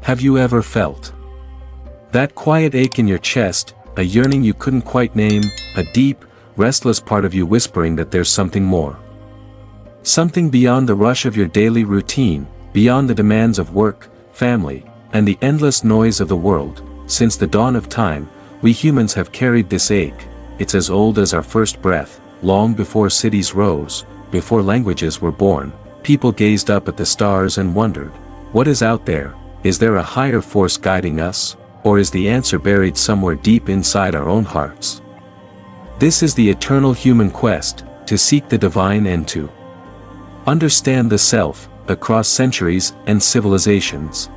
Have you ever felt that quiet ache in your chest, a yearning you couldn't quite name, a deep, restless part of you whispering that there's something more? Something beyond the rush of your daily routine, beyond the demands of work, family, and the endless noise of the world. Since the dawn of time, we humans have carried this ache. It's as old as our first breath. Long before cities rose, before languages were born, people gazed up at the stars and wondered, what is out there? Is there a higher force guiding us? Or is the answer buried somewhere deep inside our own hearts? This is the eternal human quest, to seek the divine and to understand the self, across centuries and civilizations.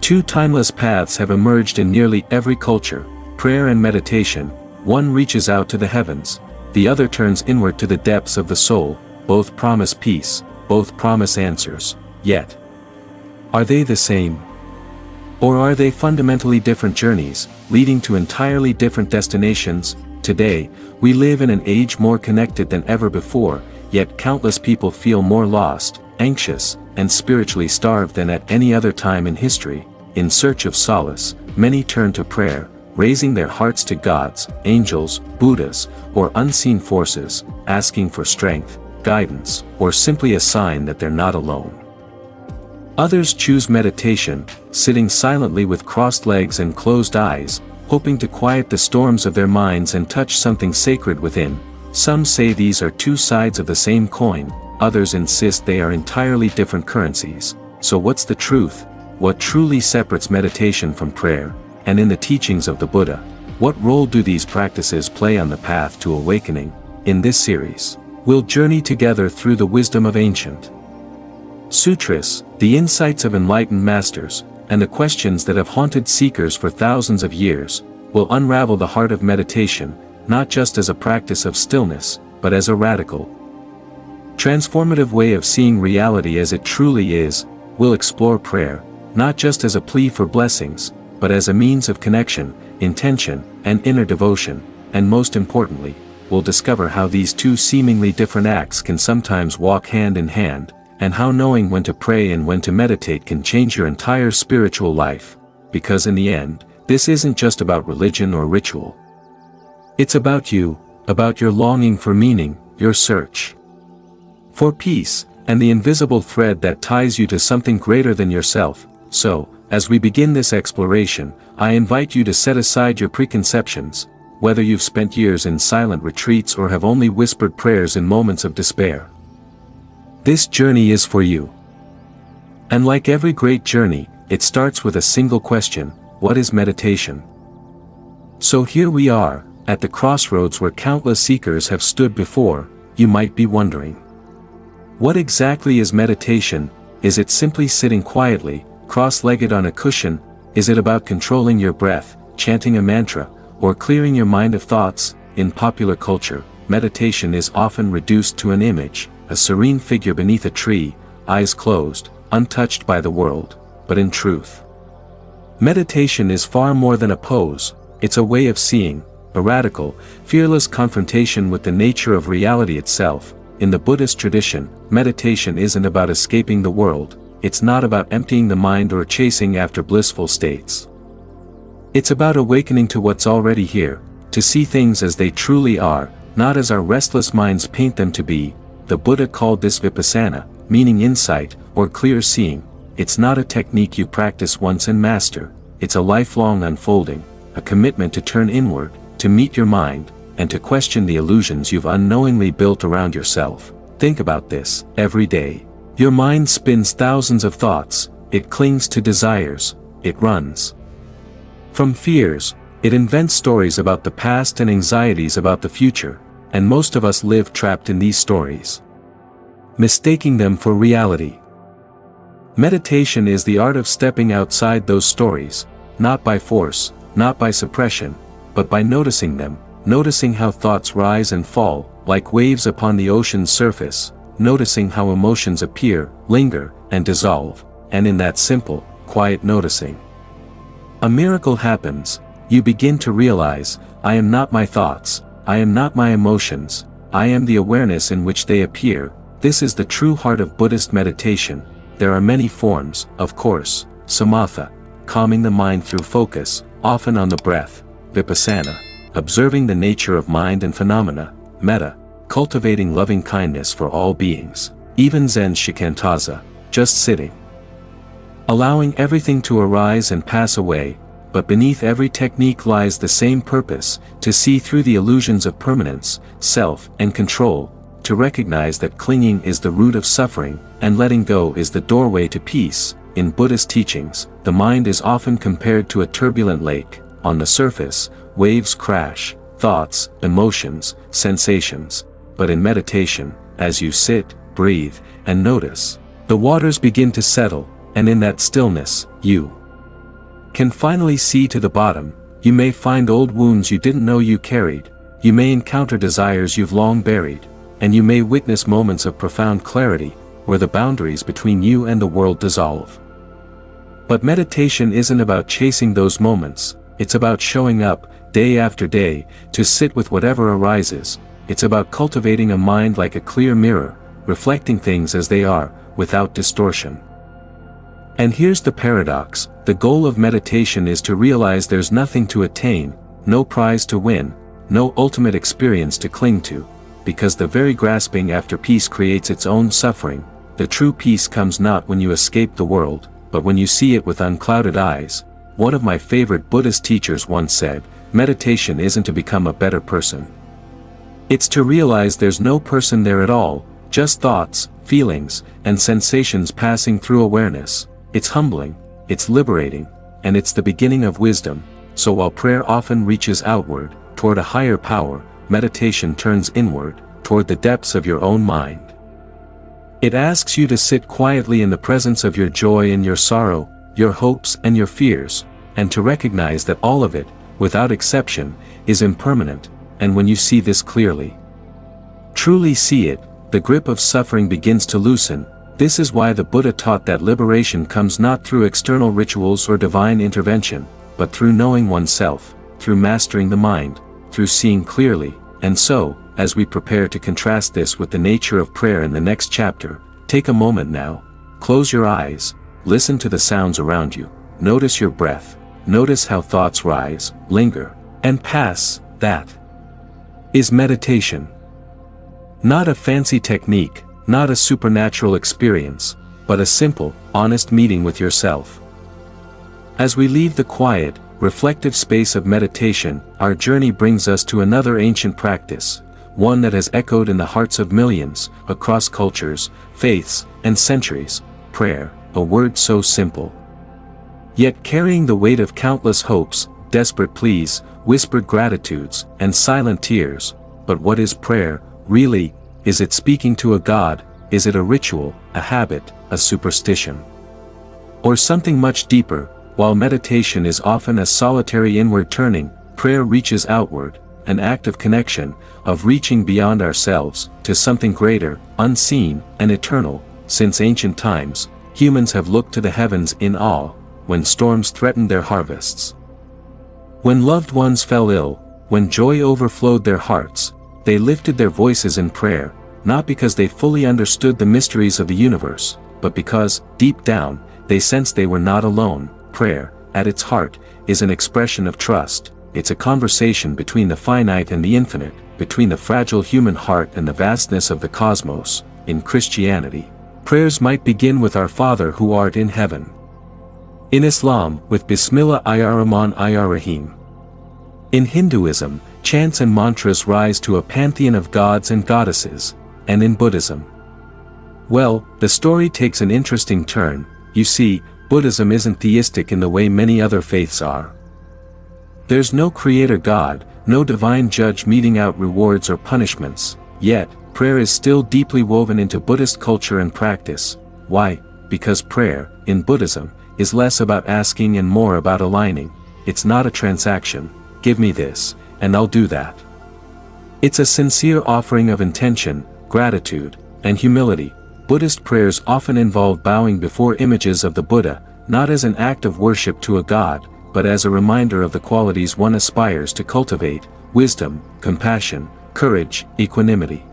Two timeless paths have emerged in nearly every culture, prayer and meditation. One reaches out to the heavens, the other turns inward to the depths of the soul. Both promise peace, both promise answers, yet are they the same? Or are they fundamentally different journeys, leading to entirely different destinations? Today, we live in an age more connected than ever before, yet countless people feel more lost, anxious, and spiritually starved than at any other time in history. In search of solace, many turn to prayer, raising their hearts to gods, angels, Buddhas, or unseen forces, asking for strength, guidance, or simply a sign that they're not alone. Others choose meditation, sitting silently with crossed legs and closed eyes, hoping to quiet the storms of their minds and touch something sacred within. Some say these are two sides of the same coin, others insist they are entirely different currencies. So what's the truth? What truly separates meditation from prayer? And in the teachings of the Buddha, what role do these practices play on the path to awakening? In this series, we'll journey together through the wisdom of ancient sutras, the insights of enlightened masters, and the questions that have haunted seekers for thousands of years. We'll unravel the heart of meditation, not just as a practice of stillness, but as a radical, transformative way of seeing reality as it truly is. We'll explore prayer, not just as a plea for blessings, but as a means of connection, intention, and inner devotion. And most importantly, we'll discover how these two seemingly different acts can sometimes walk hand in hand, and how knowing when to pray and when to meditate can change your entire spiritual life. Because in the end, this isn't just about religion or ritual. It's about you, about your longing for meaning, your search for peace, and the invisible thread that ties you to something greater than yourself. So, as we begin this exploration, I invite you to set aside your preconceptions, whether you've spent years in silent retreats or have only whispered prayers in moments of despair. This journey is for you. And like every great journey, it starts with a single question: what is meditation? So here we are, at the crossroads where countless seekers have stood before. You might be wondering, what exactly is meditation? Is it simply sitting quietly, cross-legged on a cushion? Is it about controlling your breath, chanting a mantra, or clearing your mind of thoughts? In popular culture, meditation is often reduced to an image, a serene figure beneath a tree, eyes closed, untouched by the world. But in truth, meditation is far more than a pose. It's a way of seeing, a radical, fearless confrontation with the nature of reality itself. In the Buddhist tradition, meditation isn't about escaping the world. It's not about emptying the mind or chasing after blissful states. It's about awakening to what's already here, to see things as they truly are, not as our restless minds paint them to be. The Buddha called this vipassana, meaning insight, or clear seeing. It's not a technique you practice once and master. It's a lifelong unfolding, a commitment to turn inward, to meet your mind, and to question the illusions you've unknowingly built around yourself. Think about this. Every day, your mind spins thousands of thoughts. It clings to desires. It runs from fears. It invents stories about the past and anxieties about the future. And most of us live trapped in these stories, mistaking them for reality. Meditation is the art of stepping outside those stories, not by force, not by suppression, but by noticing them, noticing how thoughts rise and fall, like waves upon the ocean's surface, noticing how emotions appear, linger, and dissolve. And in that simple, quiet noticing, a miracle happens. You begin to realize, I am not my thoughts. I am not my emotions, I am the awareness in which they appear. This is the true heart of Buddhist meditation. There are many forms, of course, samatha, calming the mind through focus, often on the breath; vipassana, observing the nature of mind and phenomena; metta, cultivating loving kindness for all beings; even Zen shikantaza, just sitting, allowing everything to arise and pass away. But beneath every technique lies the same purpose: to see through the illusions of permanence, self, and control, to recognize that clinging is the root of suffering, and letting go is the doorway to peace. In Buddhist teachings, the mind is often compared to a turbulent lake. On the surface, waves crash, thoughts, emotions, sensations. But in meditation, as you sit, breathe, and notice, the waters begin to settle, and in that stillness, you can finally see to the bottom. You may find old wounds you didn't know you carried, you may encounter desires you've long buried, and you may witness moments of profound clarity, where the boundaries between you and the world dissolve. But meditation isn't about chasing those moments, it's about showing up, day after day, to sit with whatever arises. It's about cultivating a mind like a clear mirror, reflecting things as they are, without distortion. And here's the paradox: the goal of meditation is to realize there's nothing to attain, no prize to win, no ultimate experience to cling to, because the very grasping after peace creates its own suffering. The true peace comes not when you escape the world, but when you see it with unclouded eyes. One of my favorite Buddhist teachers once said, meditation isn't to become a better person. It's to realize there's no person there at all, just thoughts, feelings, and sensations passing through awareness. It's humbling, it's liberating, and it's the beginning of wisdom. So while prayer often reaches outward, toward a higher power, meditation turns inward, toward the depths of your own mind. It asks you to sit quietly in the presence of your joy and your sorrow, your hopes and your fears, and to recognize that all of it, without exception, is impermanent. And when you see this clearly, truly see it, the grip of suffering begins to loosen. This is why the Buddha taught that liberation comes not through external rituals or divine intervention, but through knowing oneself, through mastering the mind, through seeing clearly. And so, as we prepare to contrast this with the nature of prayer in the next chapter, take a moment now, close your eyes, listen to the sounds around you, notice your breath, notice how thoughts rise, linger, and pass. That is meditation. Not a fancy technique, not a supernatural experience, but a simple, honest meeting with yourself. As we leave the quiet, reflective space of meditation, our journey brings us to another ancient practice, one that has echoed in the hearts of millions, across cultures, faiths, and centuries: prayer, a word so simple, yet carrying the weight of countless hopes, desperate pleas, whispered gratitudes, and silent tears. But what is prayer, really? Is it speaking to a god? Is it a ritual, a habit, a superstition? Or something much deeper? While meditation is often a solitary inward turning, prayer reaches outward, an act of connection, of reaching beyond ourselves, to something greater, unseen, and eternal. Since ancient times, humans have looked to the heavens in awe, when storms threatened their harvests, when loved ones fell ill, when joy overflowed their hearts. They lifted their voices in prayer, not because they fully understood the mysteries of the universe, but because, deep down, they sensed they were not alone. Prayer, at its heart, is an expression of trust. It's a conversation between the finite and the infinite, between the fragile human heart and the vastness of the cosmos. In Christianity, prayers might begin with Our Father who art in heaven. In Islam, with Bismillah ar-Rahman ar-Rahim. In Hinduism, chants and mantras rise to a pantheon of gods and goddesses. And in Buddhism, well, the story takes an interesting turn. You see, Buddhism isn't theistic in the way many other faiths are. There's no creator god, no divine judge meting out rewards or punishments. Yet, prayer is still deeply woven into Buddhist culture and practice. Why? Because prayer, in Buddhism, is less about asking and more about aligning. It's not a transaction: give me this, and I'll do that. It's a sincere offering of intention, gratitude, and humility. Buddhist prayers often involve bowing before images of the Buddha, not as an act of worship to a god, but as a reminder of the qualities one aspires to cultivate: wisdom, compassion, courage, equanimity.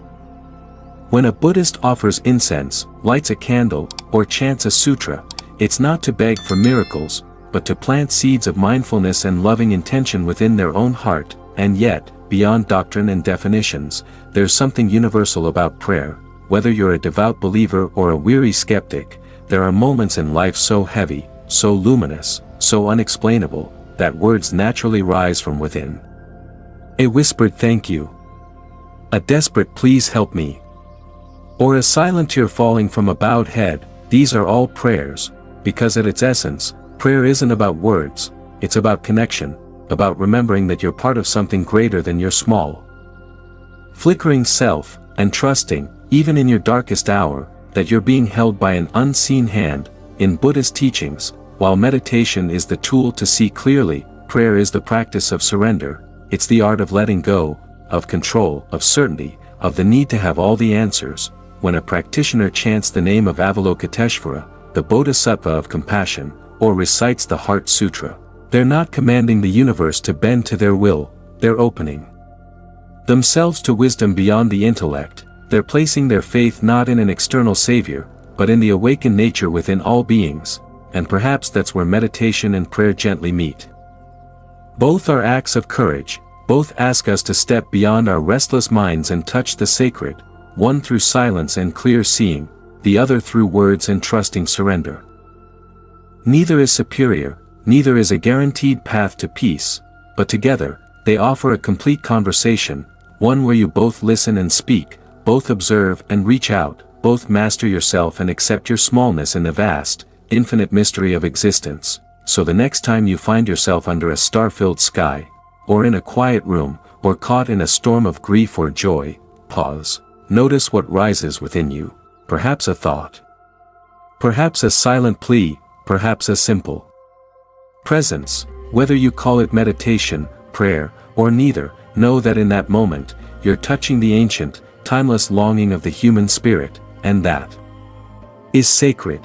When a Buddhist offers incense, lights a candle, or chants a sutra, It's not to beg for miracles, but to plant seeds of mindfulness and loving intention within their own heart. And yet, beyond doctrine and definitions, there's something universal about prayer. Whether you're a devout believer or a weary skeptic, there are moments in life so heavy, so luminous, so unexplainable, that words naturally rise from within. A whispered thank you. A desperate please help me. Or a silent tear falling from a bowed head. These are all prayers, because at its essence, prayer isn't about words, it's about connection, about remembering that you're part of something greater than your small, flickering self, and trusting, even in your darkest hour, that you're being held by an unseen hand. In Buddhist teachings, while meditation is the tool to see clearly, prayer is the practice of surrender. It's the art of letting go, of control, of certainty, of the need to have all the answers. When a practitioner chants the name of Avalokiteshvara, the Bodhisattva of compassion, or recites the Heart Sutra, they're not commanding the universe to bend to their will, they're opening themselves to wisdom beyond the intellect. They're placing their faith not in an external savior, but in the awakened nature within all beings, and perhaps that's where meditation and prayer gently meet. Both are acts of courage, both ask us to step beyond our restless minds and touch the sacred, one through silence and clear seeing, the other through words and trusting surrender. Neither is superior, neither is a guaranteed path to peace, but together, they offer a complete conversation, one where you both listen and speak, both observe and reach out, both master yourself and accept your smallness in the vast, infinite mystery of existence. So the next time you find yourself under a star-filled sky, or in a quiet room, or caught in a storm of grief or joy, pause, notice what rises within you, perhaps a thought, perhaps a silent plea, perhaps a simple presence. Whether you call it meditation, prayer, or neither, know that in that moment, you're touching the ancient, timeless longing of the human spirit, and that is sacred.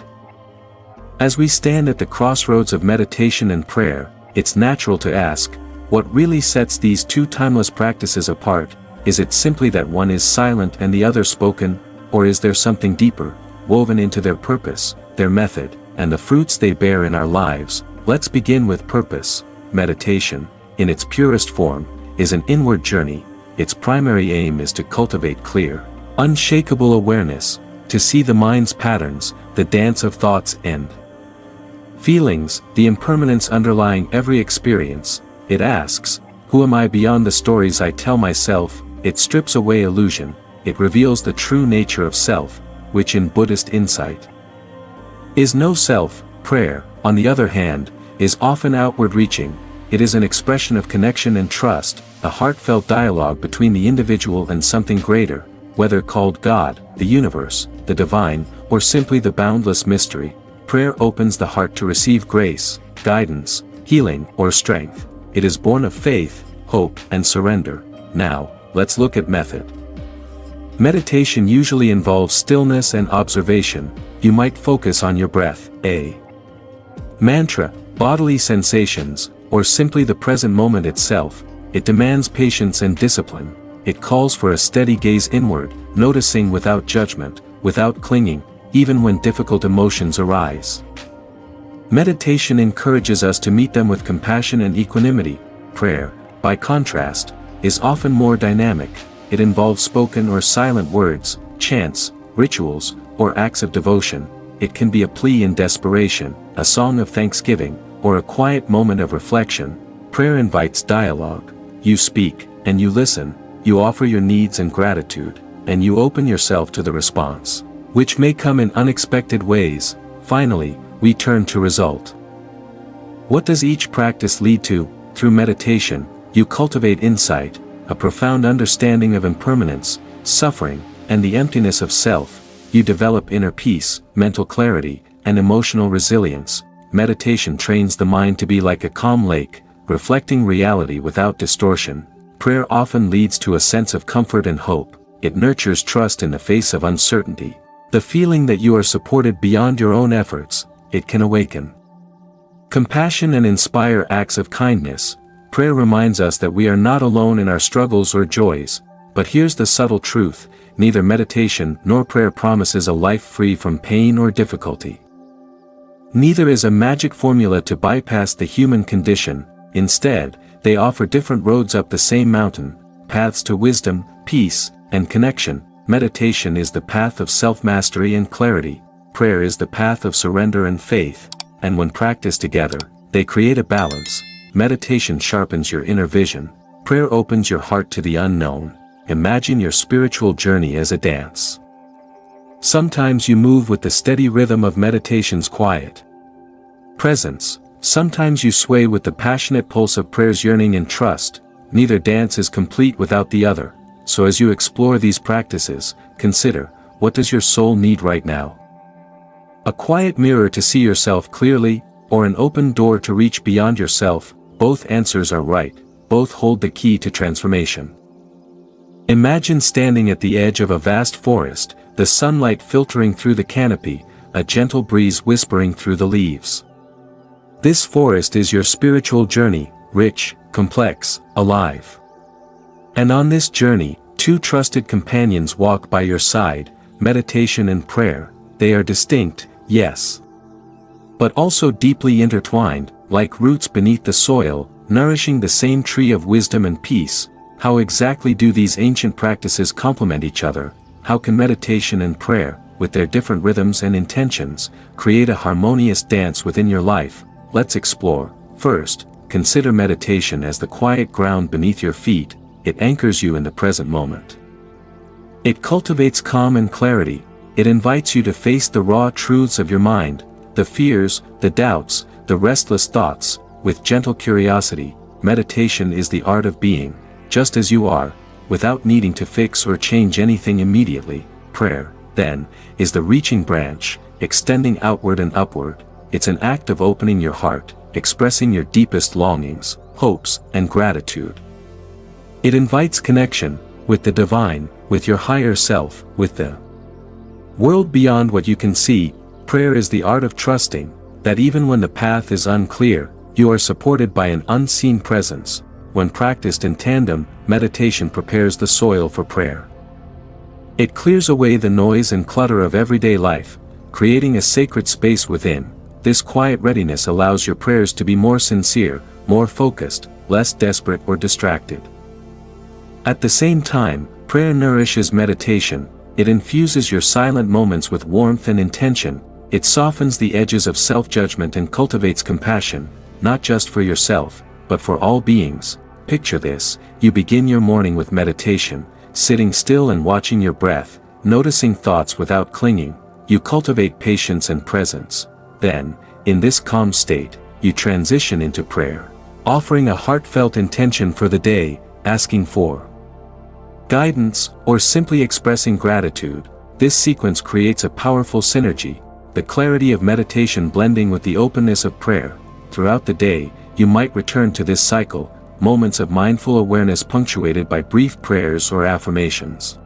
As we stand at the crossroads of meditation and prayer, it's natural to ask, what really sets these two timeless practices apart? Is it simply that one is silent and the other spoken, or is there something deeper, woven into their purpose, their method, and the fruits they bear in our lives? Let's begin with purpose. Meditation, in its purest form, is an inward journey. Its primary aim is to cultivate clear, unshakable awareness, to see the mind's patterns, the dance of thoughts and feelings, the impermanence underlying every experience. It asks, who am I beyond the stories I tell myself? It strips away illusion, it reveals the true nature of self, which in Buddhist insight is no self. Prayer, on the other hand, is often outward-reaching. It is an expression of connection and trust, a heartfelt dialogue between the individual and something greater, whether called God, the universe, the divine, or simply the boundless mystery. Prayer opens the heart to receive grace, guidance, healing, or strength. It is born of faith, hope, and surrender. Now, let's look at method. Meditation usually involves stillness and observation. You might focus on your breath, a mantra, bodily sensations, or simply the present moment itself. It demands patience and discipline. It calls for a steady gaze inward, noticing without judgment, without clinging, even when difficult emotions arise. Meditation encourages us to meet them with compassion and equanimity. Prayer, by contrast, is often more dynamic. It involves spoken or silent words, chants, rituals, or acts of devotion. It can be a plea in desperation, a song of thanksgiving, or a quiet moment of reflection. Prayer invites dialogue. You speak, and you listen, you offer your needs and gratitude, and you open yourself to the response, which may come in unexpected ways. Finally, we turn to result. What does each practice lead to? Through meditation, you cultivate insight, a profound understanding of impermanence, suffering, and the emptiness of self. You develop inner peace, mental clarity, and emotional resilience. Meditation trains the mind to be like a calm lake, reflecting reality without distortion. Prayer often leads to a sense of comfort and hope. It nurtures trust in the face of uncertainty. The feeling that you are supported beyond your own efforts. It can awaken compassion and inspire acts of kindness. Prayer reminds us that we are not alone in our struggles or joys. But here's the subtle truth, neither meditation nor prayer promises a life free from pain or difficulty. Neither is a magic formula to bypass the human condition. Instead, they offer different roads up the same mountain, paths to wisdom, peace, and connection. Meditation is the path of self-mastery and clarity. Prayer is the path of surrender and faith. And when practiced together, they create a balance. Meditation sharpens your inner vision. Prayer opens your heart to the unknown. Imagine your spiritual journey as a dance. Sometimes you move with the steady rhythm of meditation's quiet presence. Sometimes you sway with the passionate pulse of prayer's yearning and trust. Neither dance is complete without the other. So as you explore these practices, consider, what does your soul need right now? A quiet mirror to see yourself clearly, or an open door to reach beyond yourself? Both answers are right. Both hold the key to transformation. Imagine standing at the edge of a vast forest, the sunlight filtering through the canopy, a gentle breeze whispering through the leaves. This forest is your spiritual journey, rich, complex, alive. And on this journey, two trusted companions walk by your side, meditation and prayer. They are distinct, yes, but also deeply intertwined, like roots beneath the soil, nourishing the same tree of wisdom and peace. How exactly do these ancient practices complement each other? How can meditation and prayer, with their different rhythms and intentions, create a harmonious dance within your life? Let's explore. First, consider meditation as the quiet ground beneath your feet. It anchors you in the present moment. It cultivates calm and clarity. It invites you to face the raw truths of your mind, the fears, the doubts, the restless thoughts, with gentle curiosity. Meditation is the art of being, just as you are, without needing to fix or change anything immediately. Prayer, then, is the reaching branch, extending outward and upward. It's an act of opening your heart, expressing your deepest longings, hopes, and gratitude. It invites connection, with the divine, with your higher self, with the world beyond what you can see. Prayer is the art of trusting, that even when the path is unclear, you are supported by an unseen presence. When practiced in tandem, meditation prepares the soil for prayer. It clears away the noise and clutter of everyday life, creating a sacred space within. This quiet readiness allows your prayers to be more sincere, more focused, less desperate or distracted. At the same time, prayer nourishes meditation. It infuses your silent moments with warmth and intention. It softens the edges of self-judgment and cultivates compassion, not just for yourself, but for all beings. Picture this: you begin your morning with meditation, sitting still and watching your breath, noticing thoughts without clinging. You cultivate patience and presence. Then, in this calm state, you transition into prayer, offering a heartfelt intention for the day, asking for guidance, or simply expressing gratitude. This sequence creates a powerful synergy, the clarity of meditation blending with the openness of prayer. Throughout the day, you might return to this cycle, moments of mindful awareness punctuated by brief prayers or affirmations.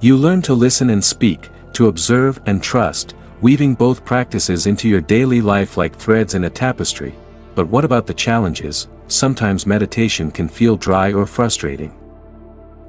You learn to listen and speak, to observe and trust, weaving both practices into your daily life like threads in a tapestry. But what about the challenges? Sometimes meditation can feel dry or frustrating.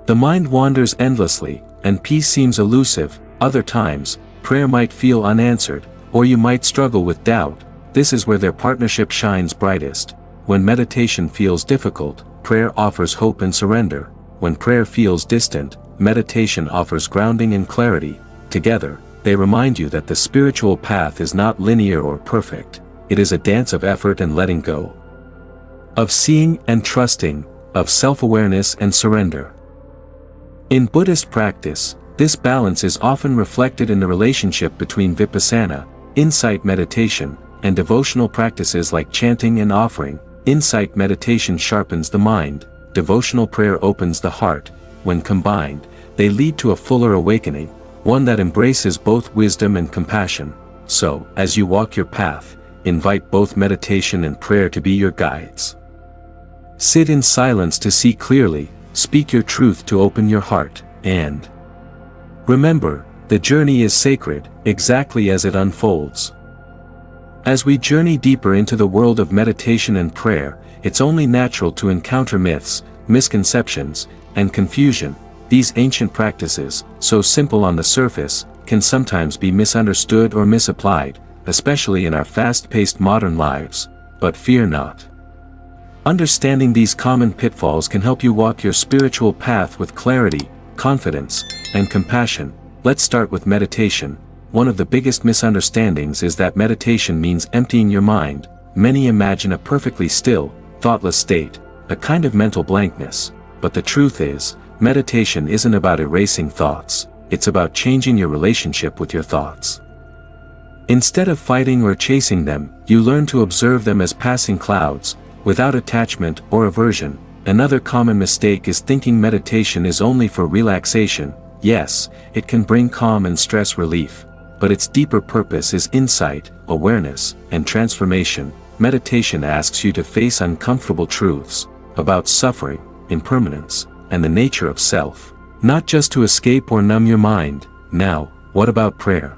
The mind wanders endlessly, and peace seems elusive. Other times, prayer might feel unanswered, or you might struggle with doubt. This is where their partnership shines brightest. When meditation feels difficult, prayer offers hope and surrender. When prayer feels distant, meditation offers grounding and clarity. Together, they remind you that the spiritual path is not linear or perfect. It is a dance of effort and letting go, of seeing and trusting, of self-awareness and surrender. In Buddhist practice, this balance is often reflected in the relationship between vipassana, insight meditation, and devotional practices like chanting and offering. Insight meditation sharpens the mind, devotional prayer opens the heart. When combined, they lead to a fuller awakening, one that embraces both wisdom and compassion. So, as you walk your path, invite both meditation and prayer to be your guides. Sit in silence to see clearly, speak your truth to open your heart, and remember, the journey is sacred, exactly as it unfolds. As we journey deeper into the world of meditation and prayer, it's only natural to encounter myths, misconceptions, and confusion. These ancient practices, so simple on the surface, can sometimes be misunderstood or misapplied. especially in our fast-paced modern lives, but fear not. Understanding these common pitfalls can help you walk your spiritual path with clarity, confidence, and compassion. Let's start with meditation. One of the biggest misunderstandings is that meditation means emptying your mind. Many imagine a perfectly still, thoughtless state, a kind of mental blankness. But the truth is, meditation isn't about erasing thoughts, it's about changing your relationship with your thoughts. Instead of fighting or chasing them, you learn to observe them as passing clouds, without attachment or aversion. Another common mistake is thinking meditation is only for relaxation. Yes, it can bring calm and stress relief, but its deeper purpose is insight, awareness, and transformation. Meditation asks you to face uncomfortable truths about suffering, impermanence, and the nature of self, not just to escape or numb your mind. Now, what about prayer?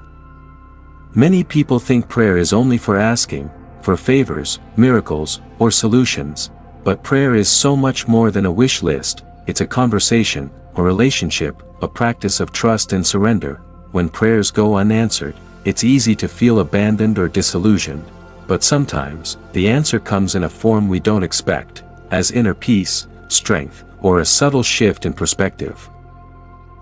Many people think prayer is only for asking for favors, miracles, or solutions, but prayer is so much more than a wish list. It's a conversation, a relationship, a practice of trust and surrender. When prayers go unanswered, it's easy to feel abandoned or disillusioned, but sometimes, the answer comes in a form we don't expect, as inner peace, strength, or a subtle shift in perspective.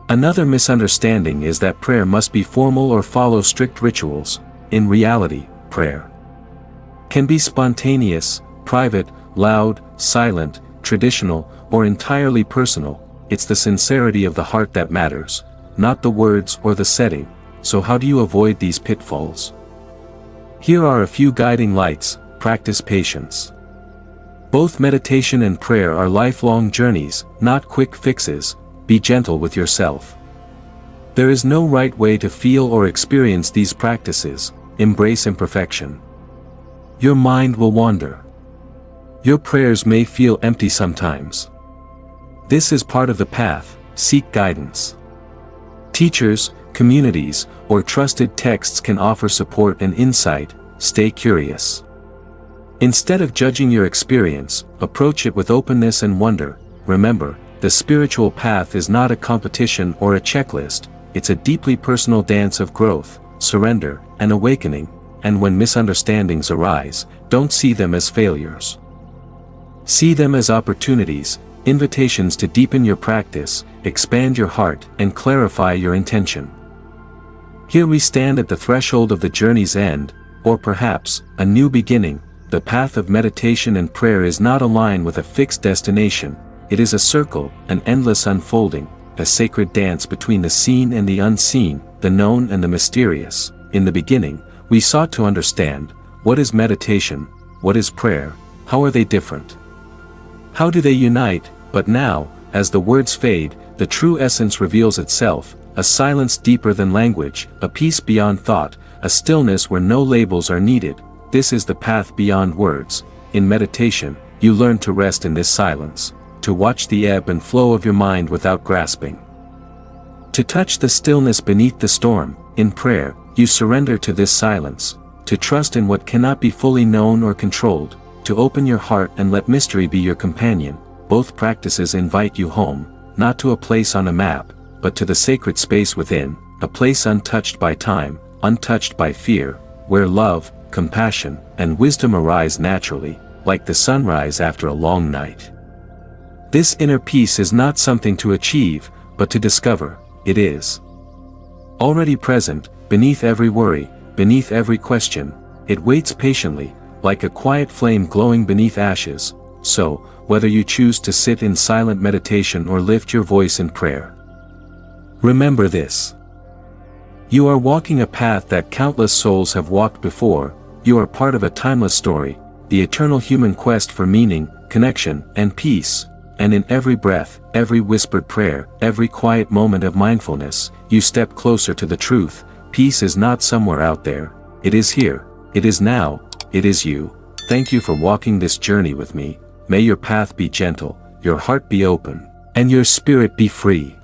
Another misunderstanding is that prayer must be formal or follow strict rituals. In reality, prayer can be spontaneous, private, loud, silent, traditional, or entirely personal. It's the sincerity of the heart that matters, not the words or the setting. So how do you avoid these pitfalls? Here are a few guiding lights. Practice patience. Both meditation and prayer are lifelong journeys, not quick fixes. Be gentle with yourself. There is no right way to feel or experience these practices. Embrace imperfection. Your mind will wander. Your prayers may feel empty sometimes. This is part of the path. Seek guidance. Teachers, communities, or trusted texts can offer support and insight. Stay curious. Instead of judging your experience, approach it with openness and wonder. Remember, the spiritual path is not a competition or a checklist. It's a deeply personal dance of growth, surrender, and awakening. And when misunderstandings arise, don't see them as failures. See them as opportunities, invitations to deepen your practice, expand your heart, and clarify your intention. Here we stand at the threshold of the journey's end, or perhaps, a new beginning. The path of meditation and prayer is not a line with a fixed destination. It is a circle, an endless unfolding, a sacred dance between the seen and the unseen, the known and the mysterious. In the beginning, we sought to understand, what is meditation, what is prayer, how are they different? How do they unite? But now, as the words fade, the true essence reveals itself, a silence deeper than language, a peace beyond thought, a stillness where no labels are needed. This is the path beyond words. In meditation, you learn to rest in this silence, to watch the ebb and flow of your mind without grasping, to touch the stillness beneath the storm. In prayer, you surrender to this silence, to trust in what cannot be fully known or controlled, to open your heart and let mystery be your companion. Both practices invite you home, not to a place on a map, but to the sacred space within, a place untouched by time, untouched by fear, where love, compassion, and wisdom arise naturally, like the sunrise after a long night. This inner peace is not something to achieve, but to discover. It is already present, beneath every worry, beneath every question. It waits patiently, like a quiet flame glowing beneath ashes. So, whether you choose to sit in silent meditation or lift your voice in prayer, remember this. You are walking a path that countless souls have walked before. You are part of a timeless story, the eternal human quest for meaning, connection, and peace. And in every breath, every whispered prayer, every quiet moment of mindfulness, you step closer to the truth. Peace is not somewhere out there. It is here. It is now. It is you. Thank you for walking this journey with me. May your path be gentle, your heart be open, and your spirit be free.